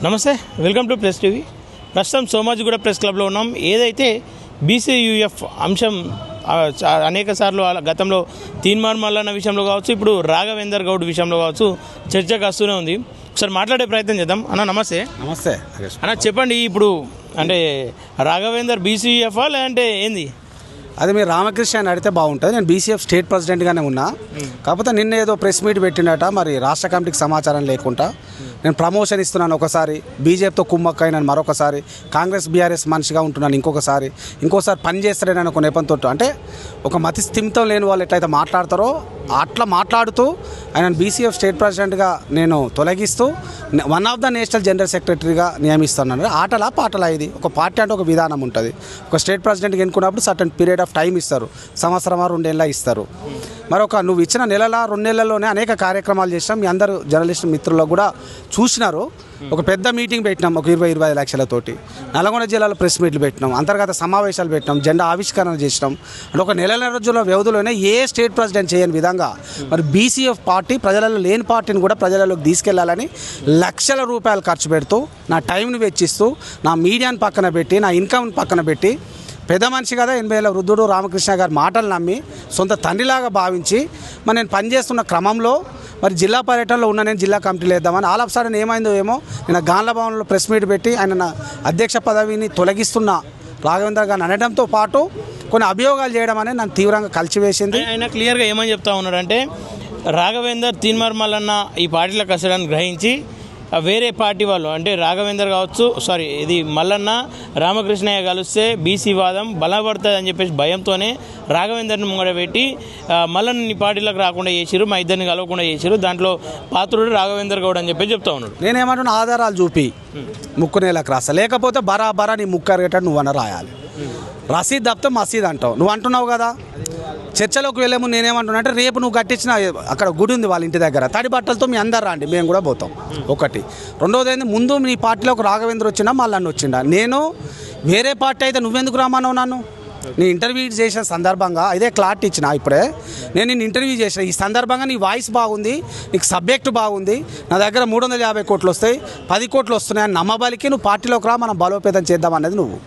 నమస్తే, welcome to press TV. ప్రస్తుతం Somajiguda press క్లబ్లో ఉన్నాం. ఏదైతే బీసీయూఎఫ్ అంశం అనేక సార్లు గతంలో తీన్మార్ మల్లన్న విషయంలో కావచ్చు, ఇప్పుడు రాఘవేందర్ గౌడ్ విషయంలో కావచ్చు చర్చకు వస్తూనే ఉంది. ఒకసారి మాట్లాడే ప్రయత్నం చేద్దాం. అన్న నమస్తే. నమస్తే అన్న చెప్పండి, ఇప్పుడు అంటే రాఘవేందర్ బీసీయూఎఫా లేదంటే ఏంది? అది మీరు రామకృష్ణ అని అడిగితే బాగుంటుంది. నేను బీసీఎఫ్ స్టేట్ ప్రెసిడెంట్గానే ఉన్నా. కాకపోతే నిన్న ఏదో ప్రెస్ మీట్ పెట్టినట, మరి రాష్ట్ర కమిటీకి సమాచారం లేకుండా నేను ప్రమోషన్ ఇస్తున్నాను ఒకసారి, బీజేపీతో కుమ్మక్కైనాను మరొకసారి, కాంగ్రెస్ బీఆర్ఎస్ మనిషిగా ఉంటున్నాను ఇంకోసారి పని చేస్తాడని ఒక నెపంతో, అంటే ఒక మతి స్థిమితం లేని వాళ్ళు ఎట్లయితే మాట్లాడతారో అట్లా మాట్లాడుతూ ఆయన బీసీఎఫ్ స్టేట్ ప్రెసిడెంట్గా నేను తొలగిస్తూ one of the national general సెక్రటరీగా నియమిస్తున్నాను. ఆటలా పాటలా? ఇది ఒక పార్టీ అంటే ఒక విధానం ఉంటుంది. ఒక స్టేట్ ప్రెసిడెంట్కి ఎన్నుకున్నప్పుడు సర్టన్ పీరియడ్ ఆఫ్ టైం ఇస్తారు, సంవత్సరమా 2 ఏళ్ళ ఇస్తారు. మరొక నువ్వు ఇచ్చిన 2 నెలల్లోనే అనేక కార్యక్రమాలు చేసినాం. మీ అందరూ జర్నలిస్ట్ మిత్రులకు కూడా చూసినారు. ఒక పెద్ద మీటింగ్ పెట్టినాం, ఒక 20-25 లక్షలతోటి. నల్గొండ జిల్లాలో ప్రెస్ మీట్లు పెట్టినాం, అంతర్గత సమావేశాలు పెట్టినాం, జెండా ఆవిష్కరణ చేసినాం. అంటే ఒక నెల రోజుల వ్యవధిలోనే ఏ స్టేట్ ప్రెసిడెంట్ చేయని విధంగా మరి బీసీఎఫ్ పార్టీ ప్రజలలో లేని పార్టీని కూడా ప్రజలలోకి తీసుకెళ్లాలని లక్షల రూపాయలు ఖర్చు పెడుతూ, నా టైంని వెచ్చిస్తూ, నా మీడియాని పక్కన పెట్టి, నా ఇన్కమ్ని పక్కన పెట్టి, పెద్ద మనిషి కదా 80 ఏళ్ళ వృద్ధుడు రామకృష్ణ గారి మాటలు నమ్మి సొంత తండ్రిలాగా భావించి మరి నేను పనిచేస్తున్న క్రమంలో మరి జిల్లా పర్యటనలో ఉన్న నేను జిల్లా కమిటీలు వేద్దామని ఆల్ ఆఫ్ సడన్ ఏమైందో ఏమో నేను గాండ్ల భవన్లో ప్రెస్ మీట్ పెట్టి ఆయన నా అధ్యక్ష పదవిని తొలగిస్తున్న రాఘవేంద్ర గారిని అనడంతో పాటు కొన్ని అభియోగాలు చేయడం అనేది నన్ను తీవ్రంగా కలిసివేసింది. ఆయన క్లియర్గా ఏమని చెప్తా ఉన్నాడంటే, రాఘవేందర్ తీన్మార్ మల్లన్న ఈ పార్టీలకు వస్తాడని గ్రహించి వేరే పార్టీ వాళ్ళు, అంటే రాఘవేందర్ కావచ్చు, ఇది మల్లన్న రామకృష్ణయ్య కలిస్తే బీసీ వాదం బలపడుతుంది అని చెప్పేసి భయంతోనే రాఘవేందర్ని ముంగడ పెట్టి మల్లన్న పార్టీలకు రాకుండా చేసిరు, మా ఇద్దరిని కలవకుండా చేసిరు, దాంట్లో పాత్రుడు రాఘవేందర్ గౌడ్ అని చెప్పేసి చెప్తా ఉన్నాడు. నేనేమంటున్నా, ఆధారాలు చూపి ముక్కు నేలకు రాస్తా, లేకపోతే బరాబరా నీ ముక్కు అరిగేటట్టు నువ్వన్న రాయాలి. రసీద్ తప్పితే మసీద్ అంటావు. నువ్వు అంటున్నావు కదా. చర్చలోకి వెళ్ళే ముందు నేనేమంటున్నా అంటే, రేపు నువ్వు కట్టించిన అక్కడ గుడి ఉంది వాళ్ళ ఇంటి దగ్గర, తడి బట్టలతో మీ అందరు రండి, మేము కూడా పోతాం. ఒకటి. రెండోది ఏంది, ముందు నీ పార్టీలోకి రాఘవేంద్ర వచ్చిండా మల్లన్న వచ్చిండా? నేను వేరే పార్టీ అయితే నువ్వెందుకు రామన్నావు నన్ను? నేను ఇంటర్వ్యూ చేసిన సందర్భంగా ఇదే క్లారిటీ ఇచ్చిన. ఇప్పుడే నేను ఇంటర్వ్యూ చేసిన ఈ సందర్భంగా నీ వాయిస్ బాగుంది, నీకు సబ్జెక్ట్ బాగుంది, నా దగ్గర 350 కోట్లు వస్తాయి, 10 కోట్లు వస్తున్నాయని నమ్మబలికి నువ్వు పార్టీలోకి రా, మనం బలోపేతం చేద్దామన్నది నువ్వు.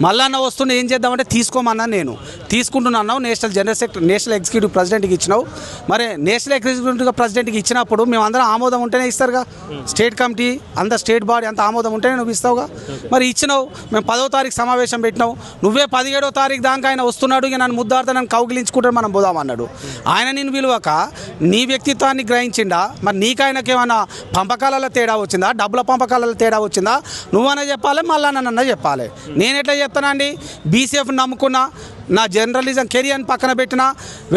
మళ్ళా వస్తుండే ఏం చేద్దామంటే తీసుకోమన్నాను. నేను తీసుకుంటున్నాను. నేషనల్ ఎగ్జిక్యూటివ్ ప్రెసిడెంట్కి ఇచ్చినావు. మరి నేషనల్ ఎగ్జిక్యూటివ్ ప్రెసిడెంట్కి ఇచ్చినప్పుడు మేము అందరం ఆమోదం ఉంటేనే ఇస్తారుగా. స్టేట్ కమిటీ అంత స్టేట్ బాడీ అంత ఆమోదం ఉంటేనే నువ్వు ఇస్తావుగా. మరి ఇచ్చినావు. మేము 10వ తారీఖు సమావేశం పెట్టినావు. నువ్వే 17వ తారీఖు దాకా ఆయన వస్తున్నాడు, ఇక నన్ను ముద్దార్త నన్ను కౌగిలించుకుంటే మనం పోదామన్నాడు. ఆయన నేను విలువక నీ వ్యక్తిత్వాన్ని గ్రహించిండా? మరి నీకైనాకేమన్నా పంపకాలలో తేడా వచ్చిందా? డబ్బుల పంపకాలలో తేడా వచ్చిందా? నువ్వన్నా చెప్పాలి, మళ్ళా నన్నన్నా చెప్పాలి. నేను ఎట్లా చెప్తానండి? బీసీఎఫ్ నమ్ముకున్నా, నా జర్నలిజం కెరియర్ని పక్కన పెట్టినా,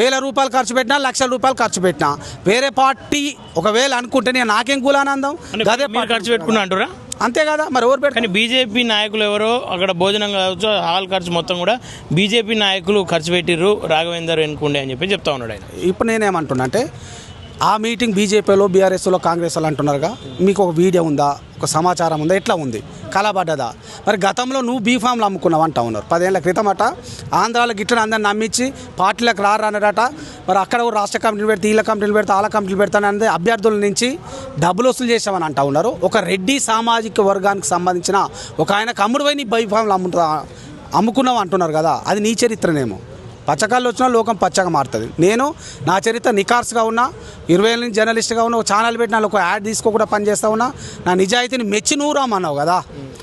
1000 రూపాయలు ఖర్చు పెట్టినా, 1,00,000 రూపాయలు ఖర్చు పెట్టినా, వేరే పార్టీ ఒకవేళ అనుకుంటే నేను నాకేం కూలానందం? అదే ఖర్చు పెట్టుకున్నా అంటురా? అంతే కదా. మరి ఎవరు కానీ బీజేపీ నాయకులు ఎవరో అక్కడ భోజనం కావచ్చు, హాల్ ఖర్చు మొత్తం కూడా బీజేపీ నాయకులు ఖర్చు పెట్టిర్రు, రాఘవేందర్ ఎన్నుకుండే అని చెప్పి చెప్తా ఉన్నాడు ఆయన. ఇప్పుడు నేనేమంటున్నా అంటే, ఆ మీటింగ్ బీజేపీలో బీఆర్ఎస్లో కాంగ్రెస్ వాళ్ళు అంటున్నారుగా, మీకు ఒక వీడియో ఉందా, ఒక సమాచారం ఉందా, ఎట్లా ఉంది, కలబడ్డదా? మరి గతంలో నువ్వు బీఫామ్లు అమ్ముకున్నావు అంటా ఉన్నారు. 10 ఏళ్ల క్రితం అట ఆంధ్రాలో గిట్లని అందరిని నమ్మించి పార్టీలకు రారన్నారట. మరి అక్కడ రాష్ట్ర కమిటీలు పెడితే, వీళ్ళ కమిటీలు పెడితే, వాళ్ళ కమిటీలు పెడతానని అభ్యర్థుల నుంచి డబ్బులు వసూలు చేసామని అంటా ఉన్నారు. ఒక రెడ్డి సామాజిక వర్గానికి సంబంధించిన ఒక ఆయనకు అమ్ముడు పోయి నీ బీఫామ్లు అమ్ముకున్నావు అంటున్నారు కదా. అది నీ చరిత్రనేమో. పచ్చకాళ్ళు వచ్చినా లోకం పచ్చగా మారుతుంది. నేను నా చరిత్ర నికార్స్గా ఉన్నా, 20 ఏళ్ళ నుంచి జర్నలిస్ట్గా ఉన్నా, ఒక ఛానల్ పెట్టినా, ఒక యాడ్ తీసుకోకుండా పనిచేస్తూ ఉన్నా. నా నిజాయితీని మెచ్చి నువ్వు రామన్నావు కదా.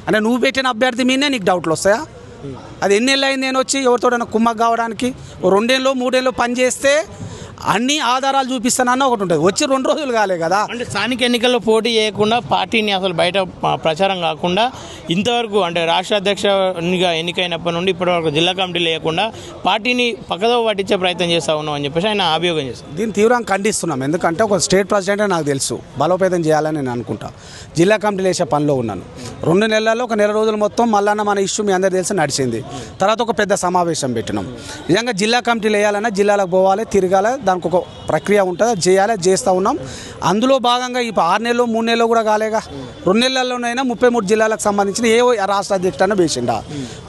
అంటే నువ్వు పెట్టిన అభ్యర్థి మీదే నీకు డౌట్లు వస్తాయా? అది ఎన్నేళ్ళు అయింది నేను వచ్చి ఎవరితోడైనా కుమ్మక్ కావడానికి? 2 ఏళ్ళు 3 ఏళ్ళు పని చేస్తే అన్ని ఆధారాలు చూపిస్తానన్న ఒకటి ఉంటుంది. వచ్చి 2 రోజులు కాలే కదా. అంటే స్థానిక ఎన్నికల్లో పోటీ చేయకుండా, పార్టీని అసలు బయట ప్రచారం కాకుండా, ఇంతవరకు అంటే రాష్ట్ర అధ్యక్షునిగా ఎన్నికైనప్పటి నుండి ఇప్పటివరకు జిల్లా కమిటీలు లేకుండా పార్టీని పక్కదో పట్టించే ప్రయత్నం చేస్తూ ఉన్నాం అని చెప్పేసి ఆయన అభియోగం చేస్తాం. దీన్ని తీవ్రంగా ఖండిస్తున్నాం. ఎందుకంటే ఒక స్టేట్ ప్రెసిడెంటే నాకు తెలుసు బలోపేతం చేయాలని నేను అనుకుంటా. జిల్లా కమిటీలు వేసే పనిలో ఉన్నాను. 2 నెలల్లో ఒక నెల రోజులు మొత్తం మళ్ళీ మన ఇష్యూ మీ అందరూ తెలిసి నడిచింది. తర్వాత ఒక పెద్ద సమావేశం పెట్టినాం. నిజంగా జిల్లా కమిటీలు వేయాలన్నా జిల్లాలకు పోవాలి, తిరగాలి, దానికి ఒక ప్రక్రియ ఉంటుంది, చేయాలి, చేస్తూ ఉన్నాం. అందులో భాగంగా ఇప్పుడు 6 నెలలు 3 నెలలు కూడా కాలేగా. 2 నెలల్లోనైనా 33 జిల్లాలకు సంబంధించిన ఏ రాష్ట్ర అధ్యక్షుడన్నా వేసిండా?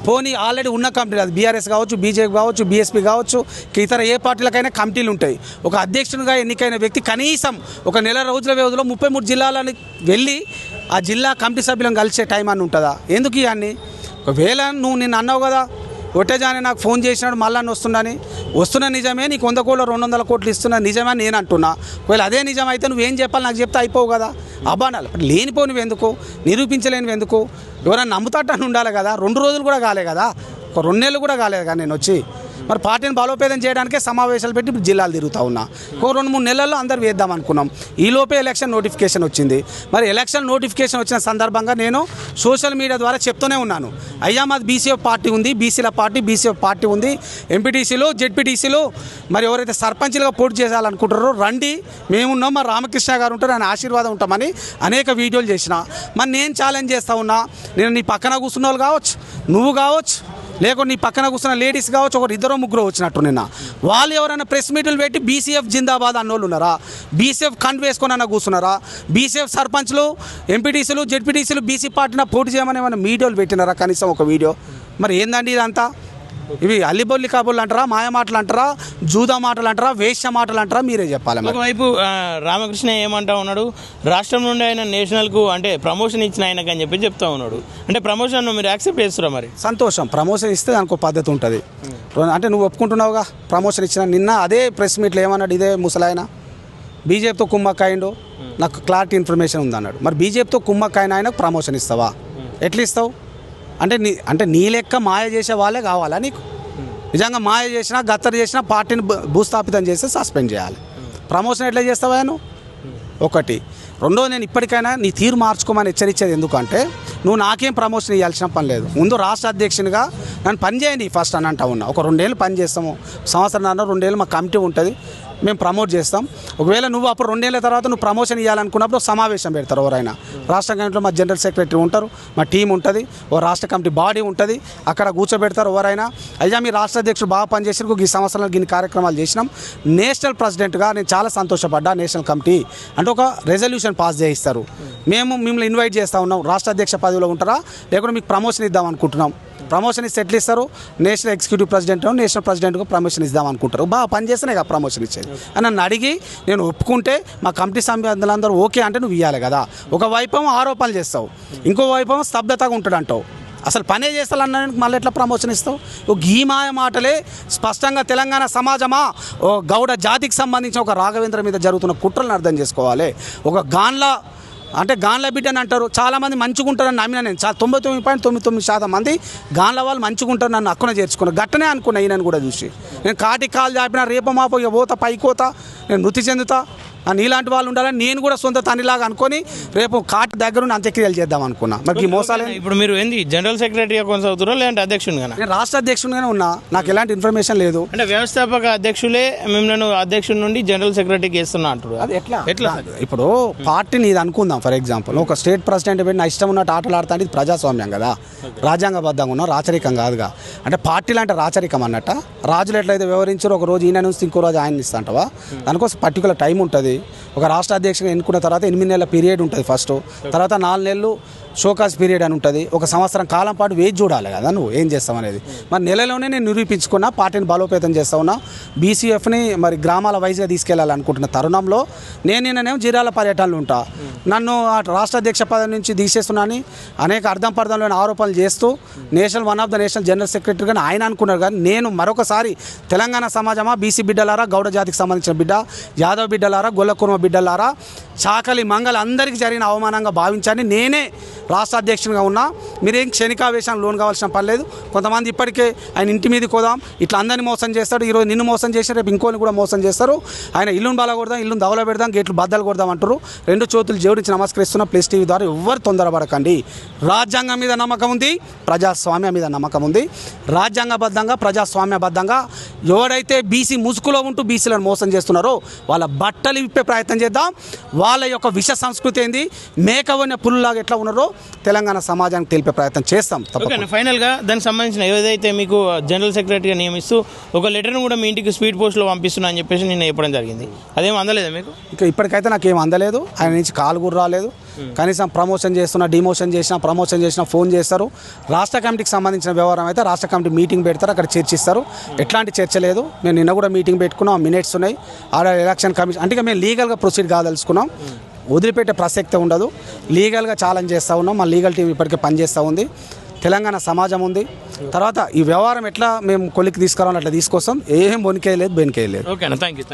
పోనీ ఆల్రెడీ ఉన్న కమిటీలు, అది బీఆర్ఎస్ కావచ్చు, బీజేపీ కావచ్చు, బీఎస్పీ కావచ్చు, ఇతర ఏ పార్టీలకైనా కమిటీలు ఉంటాయి. ఒక అధ్యక్షునిగా ఎన్నికైన వ్యక్తి కనీసం ఒక నెల రోజుల వ్యవధిలో 33 జిల్లాలని వెళ్ళి ఆ జిల్లా కమిటీ సభ్యులను కలిసే టైం అని ఉంటుందా? ఎందుకు ఇవన్నీ? ఒకవేళ నువ్వు నిన్ను అన్నావు కదా ఒట్టేజాని నాకు ఫోన్ చేసినాడు మళ్ళీ వస్తున్నా నిజమే, నీకు 100 కోట్లు 200 కోట్లు ఇస్తున్నా నిజమే నేను అంటున్నా. ఒకవేళ అదే నిజం అయితే నువ్వేం చెప్పాలి నాకు చెప్తే అయిపోవు కదా. అబ్బానాలు లేనిపోనివి ఎందుకు, నిరూపించలేనివి ఎందుకు? ఎవరైనా నమ్ముతాటని ఉండాలి కదా. 2 రోజులు కూడా కాలే కదా, ఒక 2 నెలలు కూడా కాలేదు కదా నేను వచ్చి. మరి పార్టీని బలోపేతం చేయడానికే సమావేశాలు పెట్టి ఇప్పుడు జిల్లాలు తిరుగుతూ ఉన్నా. ఒక 2-3 నెలల్లో అందరు వేద్దాం అనుకున్నాం. ఈలోపే ఎలక్షన్ నోటిఫికేషన్ వచ్చింది. మరి ఎలక్షన్ నోటిఫికేషన్ వచ్చిన సందర్భంగా నేను సోషల్ మీడియా ద్వారా చెప్తూనే ఉన్నాను, అయ్యా మాది బీసీఎఫ్ పార్టీ ఉంది, బీసీల పార్టీ బీసీఎఫ్ పార్టీ ఉంది, ఎంపీటీసీలు జెడ్పీటీసీలు మరి ఎవరైతే సర్పంచ్లుగా పోటీ చేయాలనుకుంటారో రండి, మేమున్నాం, మా రామకృష్ణ గారు ఉంటారు, ఆయన ఆశీర్వాదం ఉంటామని అనేక వీడియోలు చేసిన. మరి నేను ఛాలెంజ్ చేస్తూ ఉన్నా, నేను నీ పక్కన కూర్చున్న వాళ్ళు కావచ్చు, నువ్వు కావచ్చు, లేకుంటే నీ పక్కన కూర్చున్న లేడీస్ కావచ్చు, 1-2 వచ్చినట్టు నిన్న వాళ్ళు ఎవరైనా ప్రెస్ మీట్లు పెట్టి బీసీఎఫ్ జిందాబాద్ అన్నోళ్ళు ఉన్నారా? బీసీఎఫ్ కంట్ వేసుకొని అన్న కూర్చున్నారా? బీసీఎఫ్ సర్పంచ్లు ఎంపీటీసీలు జెడ్పీటీసీలు బీసీ పార్టీన పోటీ చేయమని ఏమైనా వీడియోలు పెట్టినారా? కనీసం ఒక వీడియో. మరి ఏందండి ఇదంతా? ఇవి అల్లిబొల్లి కాబోళ్ళు అంటారా, మాయ మాటలు అంటారా, జూదా మాటలు అంటారా, వేశ్య మాటలు అంటారా? మీరే చెప్పాలి. ఒకవైపు రామకృష్ణ ఏమంటా ఉన్నాడు, రాష్ట్రం నుండి ఆయన నేషనల్కు అంటే ప్రమోషన్ ఇచ్చిన ఆయనకు అని చెప్పి చెప్తా ఉన్నాడు. అంటే ప్రమోషన్ మీరు యాక్సెప్ట్ చేస్తారా? మరి సంతోషం, ప్రమోషన్ ఇస్తే దానికి ఒక పద్ధతి ఉంటుంది. అంటే నువ్వు ఒప్పుకుంటున్నావుగా ప్రమోషన్ ఇచ్చిన. నిన్న అదే ప్రెస్ మీట్లో ఏమన్నాడు ఇదే ముసలాయన, బీజేపీతో కుమ్మక్కాయిండు, నాకు క్లారిటీ ఇన్ఫర్మేషన్ ఉందన్నాడు. మరి బీజేపీతో కుమ్మక్కాయిన ఆయనకు ప్రమోషన్ ఇస్తావా? ఎట్లా ఇస్తావు? అంటే నీ లెక్క మాయ చేసే వాళ్ళే కావాలా నీకు? నిజంగా మాయ చేసినా గత్తరు చేసినా పార్టీని భూస్థాపితం చేస్తే సస్పెండ్ చేయాలి. ప్రమోషన్ ఎట్లా చేస్తావా నువ్వు? ఒకటి. రెండోది, నేను ఇప్పటికైనా నీ తీరు మార్చుకోమని హెచ్చరించేది ఎందుకంటే, నువ్వు నాకేం ప్రమోషన్ ఇవ్వాల్సిన పని లేదు. ముందు రాష్ట్ర అధ్యక్షునిగా నన్ను పని చేయండి ఫస్ట్ అని అంటా ఉన్నా. ఒక 2 ఏళ్ళు పని చేస్తాము, సంవత్సరం 2 ఏళ్ళు మా కమిటీ ఉంటుంది, మేము ప్రమోట్ చేస్తాం. ఒకవేళ నువ్వు అప్పుడు 2 ఏళ్ళ తర్వాత నువ్వు ప్రమోషన్ ఇవ్వాలనుకున్నప్పుడు సమావేశం పెడతారు. ఎవరైనా రాష్ట్ర కమిటీలో మా జనరల్ సెక్రటరీ ఉంటారు, మా టీం ఉంటుంది, ఓ రాష్ట్ర కమిటీ బాడీ ఉంటుంది, అక్కడ కూర్చోబెడతారు. ఎవరైనా అయ్యా మీ రాష్ట్ర అధ్యక్షుడు బాగా పనిచేసారు, ఈ సంవత్సరాలు ఇన్ని కార్యక్రమాలు చేసినాం, నేషనల్ ప్రెసిడెంట్గా నేను చాలా సంతోషపడ్డా, నేషనల్ కమిటీ అంటే ఒక రెజల్యూషన్ పాస్ చేయిస్తారు, మేము మిమ్మల్ని ఇన్వైట్ చేస్తూ ఉన్నాం, రాష్ట్ర అధ్యక్ష పదవిలో ఉంటారా లేకుంటే మీకు ప్రమోషన్ ఇద్దాం అనుకుంటున్నాం. ప్రమోషన్ ఇస్తే ఎట్లా ఇస్తారు? నేషనల్ ఎగ్జిక్యూటివ్ ప్రెసిడెంట్ నేషనల్ ప్రెసిడెంట్గా ప్రమోషన్ ఇద్దాం అనుకుంటారు. బాగా పనిచేస్తేనే కదా ప్రమోషన్ ఇచ్చేది అని నన్ను అడిగి నేను ఒప్పుకుంటే మా కమిటీ సభ్యులందరూ ఓకే అంటే నువ్వు ఇవ్వాలి కదా. ఒక వైపం ఆరోపణలు చేస్తావు, ఇంకో వైపం స్తబ్దతగా ఉంటాడు అంటావు. అసలు పనే చేస్తానన్నానికి మళ్ళీ ఎట్లా ప్రమోషన్ ఇస్తావు? ఓ గీమాయ మాటలే స్పష్టంగా తెలంగాణ సమాజమా ఓ గౌడ జాతికి సంబంధించిన ఒక రాఘవేంద్ర మీద జరుగుతున్న కుట్రలను అర్థం చేసుకోవాలి. ఒక గాన్ల బిడ్డ అని అంటారు, చాలామంది మంచిగా ఉంటారని నమ్మిన నేను. 99.99% మంది గాన్ల వాళ్ళు మంచిగా ఉంటారు, నన్ను అక్కున చేర్చుకున్నాను. గట్టనే అనుకున్నా ఈయనను కూడా చూసి. నేను కాటికి కాలు చాపిన రేప మాపో ఇక పోతా పైకోతా, నేను మృతి చెందుతా, నీలాంటి వాళ్ళు ఉండాలని నేను కూడా సొంత తనిలాగా అనుకొని రేపు కాటి దగ్గర నుండి అంత్యక్రియలు చేద్దాం అనుకున్నా. మరి ఈ మోసాలు. ఇప్పుడు మీరు ఏంది జనరల్ సెక్రటరీగా కొనసాగుతారో లేదంటే అధ్యక్షునిగా? నేను రాష్ట్ర అధ్యక్షునిగానే ఉన్నా, నాకు ఎలాంటి ఇన్ఫర్మేషన్ లేదు. అంటే వ్యవస్థాపక అధ్యక్షులే మిమ్మల్ని అధ్యక్షుడి నుండి జనరల్ సెక్రటరీకి ఇస్తున్నా అంటారు. అది ఎట్లా? ఇప్పుడు పార్టీని ఇది అనుకుందాం, ఫర్ ఎగ్జాంపుల్ ఒక స్టేట్ ప్రెసిడెంట్ పెట్టి నా ఇష్టం ఉన్నట్టు ఆటలు ఆడుతా అంటే ఇది ప్రజాస్వామ్యం కదా, రాజ్యాంగబద్ధంగా ఉన్నాం, రాచరికం కాదుగా. అంటే పార్టీలు అంటే రాచరికం అన్నట్ట. రాజులు ఎట్లయితే వ్యవహరించారో ఒక రోజు ఈయన నుంచి ఇంకో రోజు ఆయన ఇస్తాంటవా? దానికోసం పర్టికులర్ టైం ఉంటుంది. ఒక రాష్ట్ర అధ్యక్షుని ఎన్నుకున్న తర్వాత 8 నెలల పీరియడ్ ఉంటుంది ఫస్ట్, తర్వాత 4 నెలలు షోకాజ్ పీరియడ్ అని ఉంటుంది, ఒక సంవత్సరం కాలం పాటు వేచి చూడాలి కదా నువ్వు ఏం చేస్తావు అనేది. మరి నెలలోనే నేను నిరూపించుకున్నా, పార్టీని బలోపేతం చేస్తా ఉన్నా, బీసీఎఫ్ని మరి గ్రామాల వైజ్గా తీసుకెళ్లాలనుకుంటున్న తరుణంలో నేనేమో జిల్లాల పర్యటనలు ఉంటా, నన్ను ఆ రాష్ట్ర అధ్యక్ష పదవి నుంచి తీసేస్తున్నానని అనేక అర్థం పర్థంలోని ఆరోపణలు చేస్తూ one of the national general సెక్రటరీగా ఆయన అనుకున్నారు. కానీ నేను మరొకసారి తెలంగాణ సమాజమా, బీసీ బిడ్డలారా, గౌడ జాతికి సంబంధించిన బిడ్డ, యాదవ్ బిడ్డలారా, గొల్లకుర్మ బిడ్డలారా, చాకలి మంగళ అందరికీ జరిగిన అవమానంగా భావించాలని నేనే రాష్ట్ర అధ్యక్షునిగా ఉన్నా. మీరేం క్షణికావేశాన్ని లోన్ కావాల్సిన పని లేదు. కొంతమంది ఇప్పటికే ఆయన ఇంటి మీదకి పోదాం, ఇట్లా అందరినీ మోసం చేస్తాడు, ఈరోజు నిన్ను మోసం చేసి రేపు ఇంకోని కూడా మోసం చేస్తారు, ఆయన ఇల్లును బల కొడదాం, ఇల్లును దవల పెడదాం, గేట్లు బద్దలు కొడదాం అంటారు. 2 చేతులు జోడించి నమస్కరిస్తున్న ప్లస్ టీవీ ద్వారా ఎవ్వరు తొందరపడకండి. రాజ్యాంగం మీద నమ్మకం ఉంది, ప్రజాస్వామ్యం మీద నమ్మకం ఉంది. రాజ్యాంగబద్ధంగా ప్రజాస్వామ్యబద్ధంగా ఎవరైతే బీసీ ముసుగులో ఉంటూ బీసీలను మోసం చేస్తున్నారో వాళ్ళ బట్టలు విప్పే ప్రయత్నం చేద్దాం. వాళ్ళ యొక్క విష సంస్కృతి ఏంది, మేకవన్న పుల్లులాగా ఎట్లా ఉన్నారో తెలంగాణ సమాజానికి తెలిపే ప్రయత్నం చేస్తాం. ఫైనల్గా దానికి సంబంధించిన ఏదైతే మీకు జనరల్ సెక్రటరీగా నియమిస్తూ ఒక లెటర్ను కూడా మీ ఇంటికి స్పీడ్ పోస్ట్లో పంపిస్తున్నా అని చెప్పేసి నేను చెప్పడం జరిగింది, అదేం అందలేదా మీకు? ఇంకా ఇప్పటికైతే నాకేం అందలేదు, ఆయన నుంచి కాల్ కూడా రాలేదు. కనీసం ప్రమోషన్ చేస్తున్నా, డిమోషన్ చేసినా ఫోన్ చేస్తారు. రాష్ట్ర కమిటీకి సంబంధించిన వ్యవహారం అయితే రాష్ట్ర కమిటీ మీటింగ్ పెడతారు, అక్కడ చర్చిస్తారు. ఎట్లాంటి చర్చ లేదు. మేము నిన్న కూడా మీటింగ్ పెట్టుకున్నాం, మినిట్స్ ఉన్నాయి. ఆడ ఎలక్షన్ కమిషన్ అంటే మేము లీగల్గా ప్రొసీడ్ కాదలుచుకున్నాం. వదిలిపెట్టే ప్రసక్తే ఉండదు. లీగల్గా ఛాలెంజ్ చేస్తూ ఉన్నాం. మా లీగల్ టీం ఇప్పటికే పనిచేస్తూ ఉంది. తెలంగాణ సమాజం ఉంది. తర్వాత ఈ వ్యవహారం ఎట్లా మేము కొలికి తీసుకురావాలి అట్లా తీసుకొస్తాం. ఏం బొనికేయలేదు, బెనికేయలేదు. ఓకేనా, థ్యాంక్ యూ.